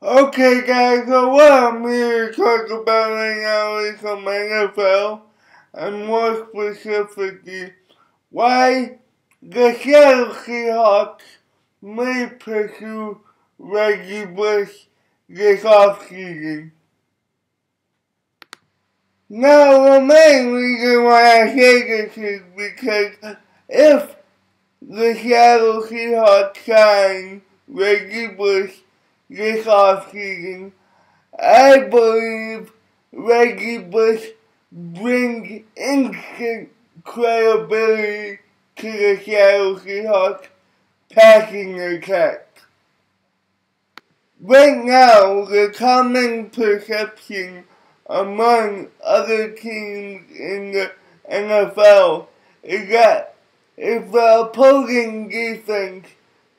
Okay guys, so what I'm here to talk about right now is some NFL, and more specifically, why the Seattle Seahawks may pursue Reggie Bush this offseason. Now, the main reason why I say this is because if the Seattle Seahawks sign Reggie Bush this offseason, I believe Reggie Bush brings instant credibility to the Seattle Seahawks passing attack. Right now, the common perception among other teams in the NFL is that if the opposing defense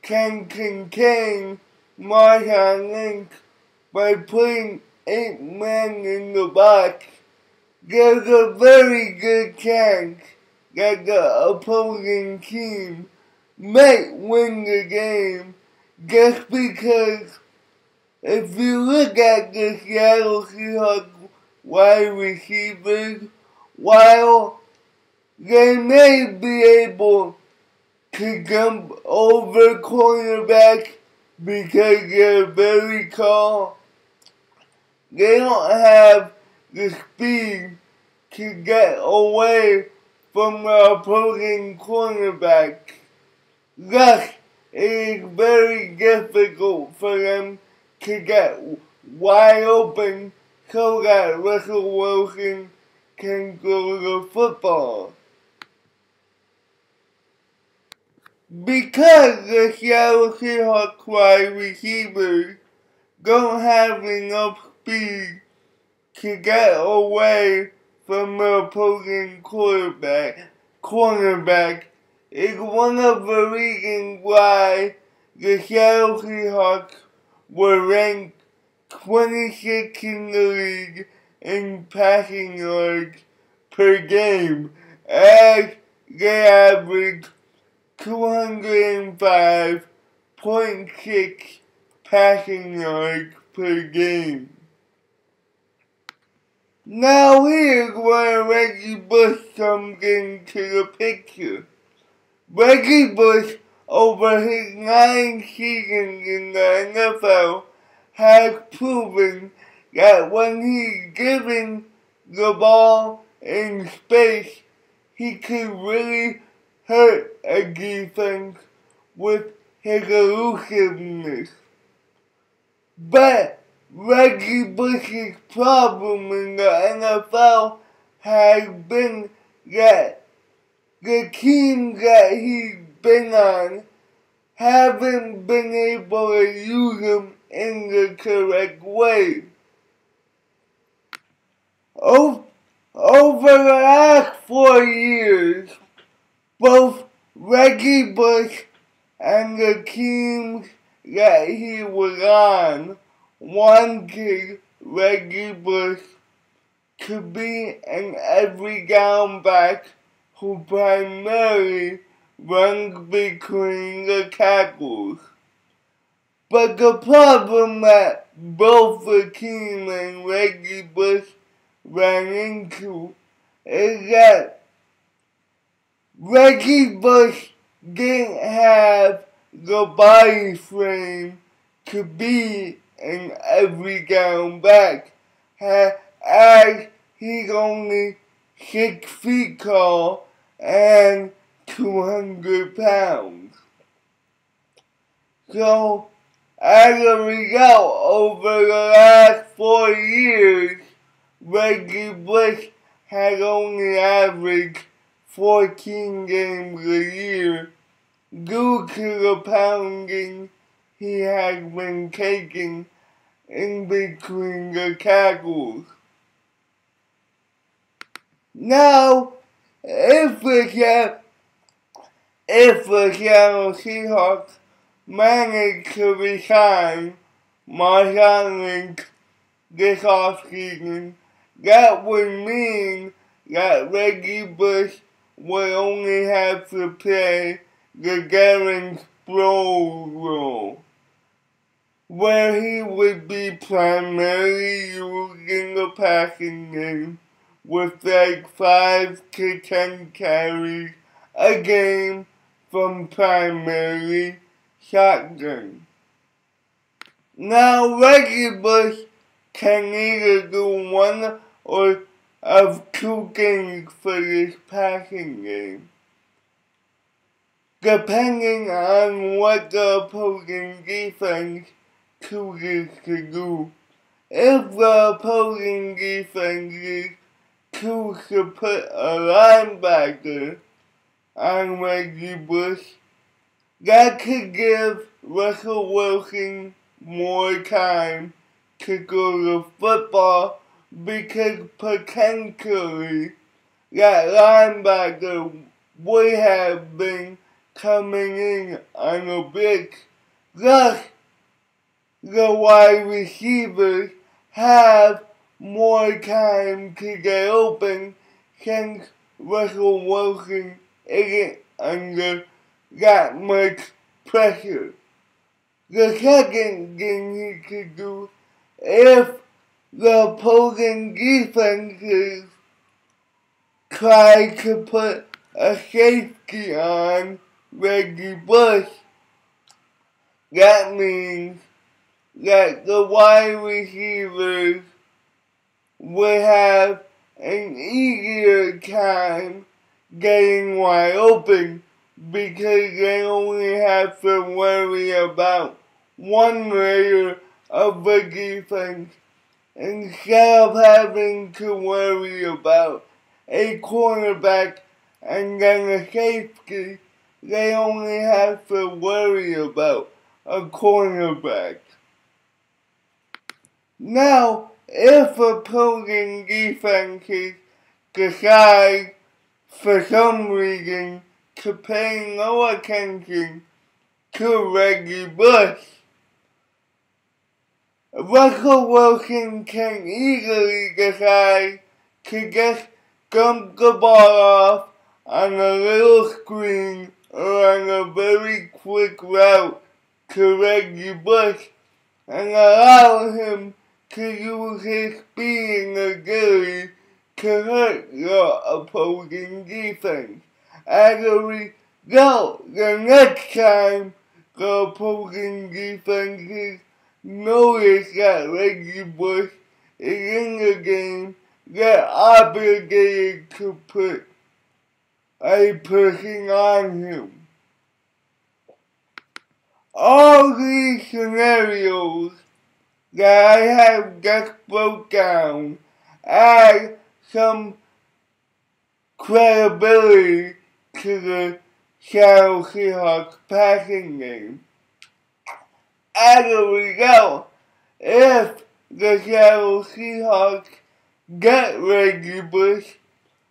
can contain Marshawn Lynch by putting 8 men in the box, there's a very good chance that the opposing team might win the game, just because if you look at the Seattle Seahawks wide receivers, while they may be able to jump over cornerbacks because they're very tall, they don't have the speed to get away from the opposing cornerback. Thus, it is very difficult for them to get wide open so that Russell Wilson can throw the football. Because the Seattle Seahawks wide receivers don't have enough speed to get away from the opposing cornerback is one of the reasons why the Seattle Seahawks were ranked 26th in the league in passing yards per game, as they averaged 205.6 passing yards per game. Now here's where Reggie Bush comes into the picture. Reggie Bush, over his 9 seasons in the NFL, has proven that when he's given the ball in space, he can really hurt a defense with his elusiveness. But Reggie Bush's problem in the NFL has been that the teams that he's been on haven't been able to use him in the correct way. Over the last 4 years, both Reggie Bush and the teams that he was on wanted Reggie Bush to be an every down back who primarily runs between the tackles. But the problem that both the team and Reggie Bush ran into is that Reggie Bush didn't have the body frame to be an every down back, as he's only 6 feet tall and 200 pounds. So, as a result, over the last 4 years, Reggie Bush has only averaged 14 games a year due to the pounding he has been taking in between the tackles. Now, if the Seattle Seahawks manage to resign Marshawn Lynch this offseason, that would mean that Reggie Bush will only have to play the Darren Sproles role, where he would be primarily used in the passing game with like 5 to 10 carries a game from primarily shotgun. Now Reggie Bush can either do one or of two things for this passing game, depending on what the opposing defense chooses to do. If the opposing defense chooses to put a linebacker on Reggie Bush, that could give Russell Wilson more time to go to football because potentially that linebacker would have been coming in on a blitz. Thus, the wide receivers have more time to get open since Russell Wilson isn't under that much pressure. The second thing he could do, if the opposing defenses try to put a safety on Reggie Bush, that means that the wide receivers would have an easier time getting wide open because they only have to worry about one layer of the defense instead of having to worry about a cornerback and then a safety. They only have to worry about a cornerback. Now, if opposing defenses decide for some reason to pay no attention to Reggie Bush, Russell Wilson can easily decide to just dump the ball off on a little screen or on a very quick route to Reggie Bush and allow him to use his speed and agility to hurt the opposing defense. As a result, the next time the opposing defenses notice that Reggie Bush is in the game, they're obligated to put a person on him. All these scenarios that I have just broke down add some credibility to the Seattle Seahawks passing game. As a result, if the Seattle Seahawks get Reggie Bush,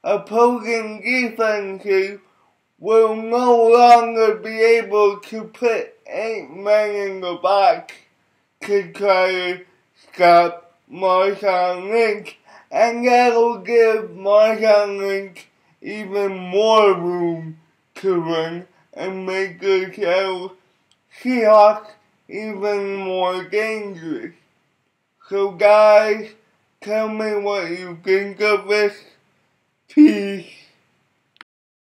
opposing defenses will no longer be able to put 8 men in the box to try to stop Marshawn Lynch, and that'll give Marshawn Lynch even more room to run and make the Seattle Seahawks even more dangerous. So guys, tell me what you think of this. Peace.